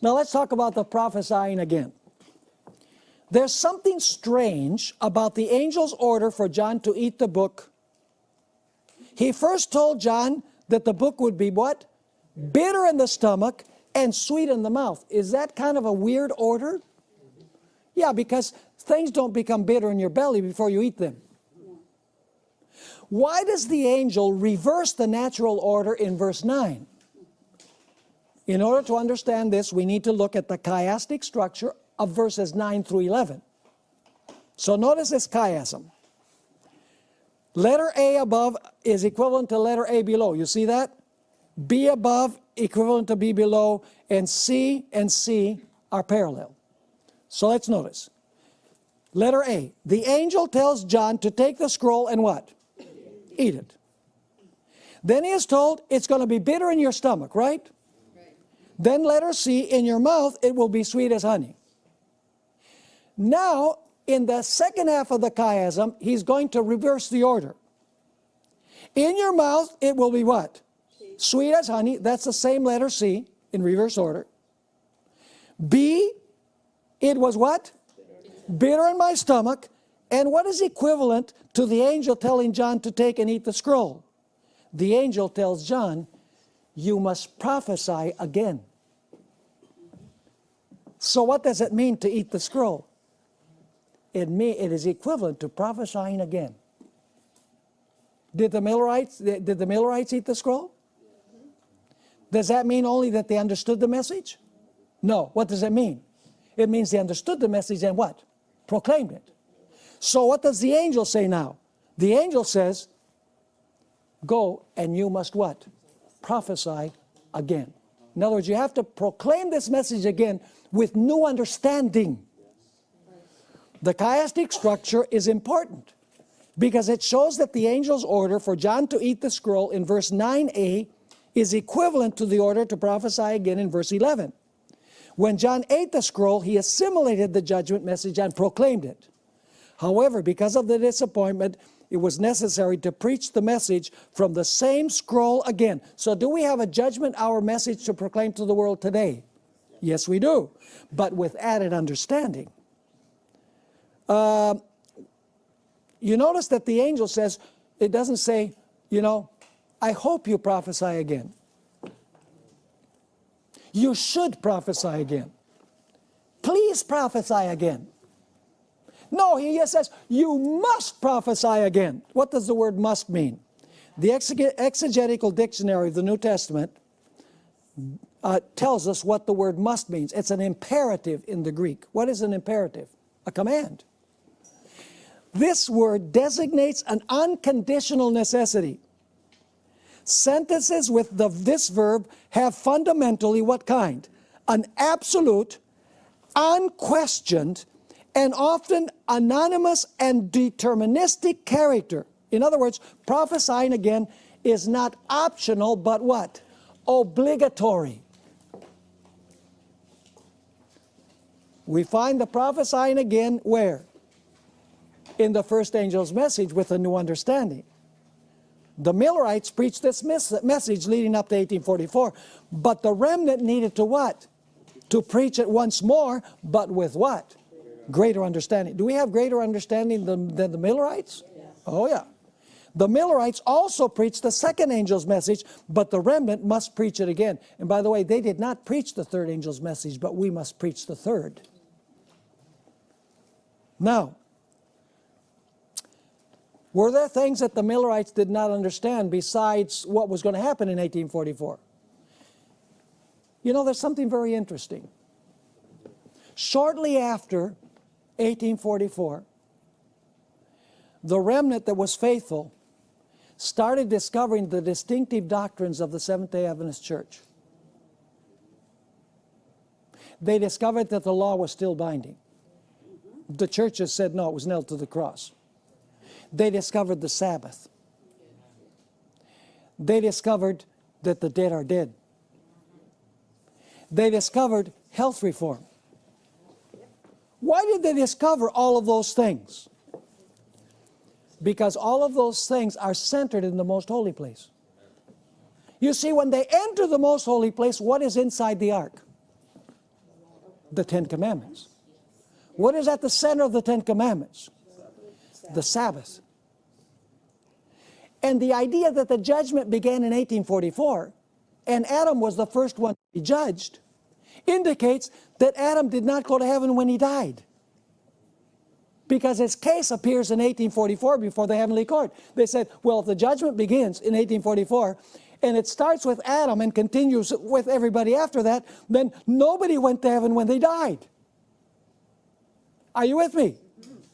Now let's talk about the prophesying again. There's something strange about the angel's order for John to eat the book. He first told John that the book would be what? Bitter in the stomach and sweet in the mouth. Is that kind of a weird order? Yeah, because things don't become bitter in your belly before you eat them. Why does the angel reverse the natural order in verse 9? In order to understand this, we need to look at the chiastic structure of verses 9 through 11. So notice this chiasm. Letter A above is equivalent to letter A below. You see that? B above equivalent to B below, and C are parallel. So let's notice. Letter A. The angel tells John to take the scroll and what? Eat it. Then he is told it's going to be bitter in your stomach, right? Then letter C, in your mouth it will be sweet as honey. Now, in the second half of the chiasm, he's going to reverse the order. In your mouth it will be what? Sweet as honey. That's the same letter C in reverse order. B, it was what? Bitter in my stomach. And what is equivalent to the angel telling John to take and eat the scroll? The angel tells John, you must prophesy again. So what does it mean to eat the scroll? It is equivalent to prophesying again. Did the Millerites eat the scroll? Does that mean only that they understood the message? No. What does it mean? It means they understood the message and what? Proclaimed it. So what does the angel say now? The angel says, go and you must what? Prophesy again. In other words, you have to proclaim this message again with new understanding. The chiastic structure is important because it shows that the angel's order for John to eat the scroll in verse 9a is equivalent to the order to prophesy again in verse 11. When John ate the scroll, he assimilated the judgment message and proclaimed it. However, because of the disappointment, it was necessary to preach the message from the same scroll again. So do we have a judgment hour message to proclaim to the world today? Yes, we do, but with added understanding. You notice that the angel says, it doesn't say, I hope you prophesy again. You should prophesy again. Please prophesy again. No, he just says, you must prophesy again. What does the word must mean? The exegetical dictionary of the New Testament tells us what the word must means. It's an imperative in the Greek. What is an imperative? A command. This word designates an unconditional necessity. Sentences with this verb have fundamentally what kind? An absolute, unquestioned, and often anonymous and deterministic character. In other words, prophesying again is not optional, but what? Obligatory. We find the prophesying again where? In the first angel's message with a new understanding. The Millerites preached this message leading up to 1844, but the remnant needed to what? To preach it once more, but with what? Greater understanding. Do we have greater understanding than the Millerites? Yes. Oh yeah. The Millerites also preached the second angel's message, but the remnant must preach it again. And by the way, they did not preach the third angel's message, but we must preach the third. Now, were there things that the Millerites did not understand besides what was going to happen in 1844? There's something very interesting. Shortly after 1844, the remnant that was faithful started discovering the distinctive doctrines of the Seventh-day Adventist Church. They discovered that the law was still binding. The churches said no, it was nailed to the cross. They discovered the Sabbath. They discovered that the dead are dead. They discovered health reform. Why did they discover all of those things? Because all of those things are centered in the most holy place. You see, when they enter the most holy place, what is inside the ark? The Ten Commandments. What is at the center of the Ten Commandments? The Sabbath. And the idea that the judgment began in 1844 and Adam was the first one to be judged indicates that Adam did not go to heaven when he died. Because his case appears in 1844 before the heavenly court. They said, well, if the judgment begins in 1844 and it starts with Adam and continues with everybody after that, then nobody went to heaven when they died. Are you with me?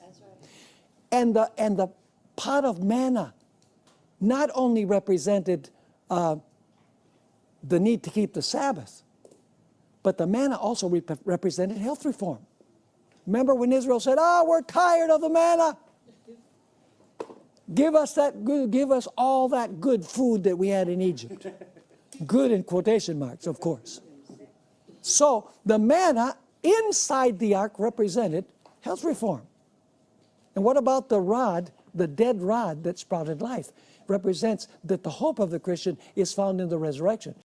That's right. And the pot of manna not only represented the need to keep the Sabbath, but the manna also represented health reform. Remember when Israel said, we're tired of the manna. Give us all that good food that we had in Egypt. Good in quotation marks, of course. So the manna inside the ark represented health reform. And what about the rod, the dead rod that sprouted life? Represents that the hope of the Christian is found in the resurrection.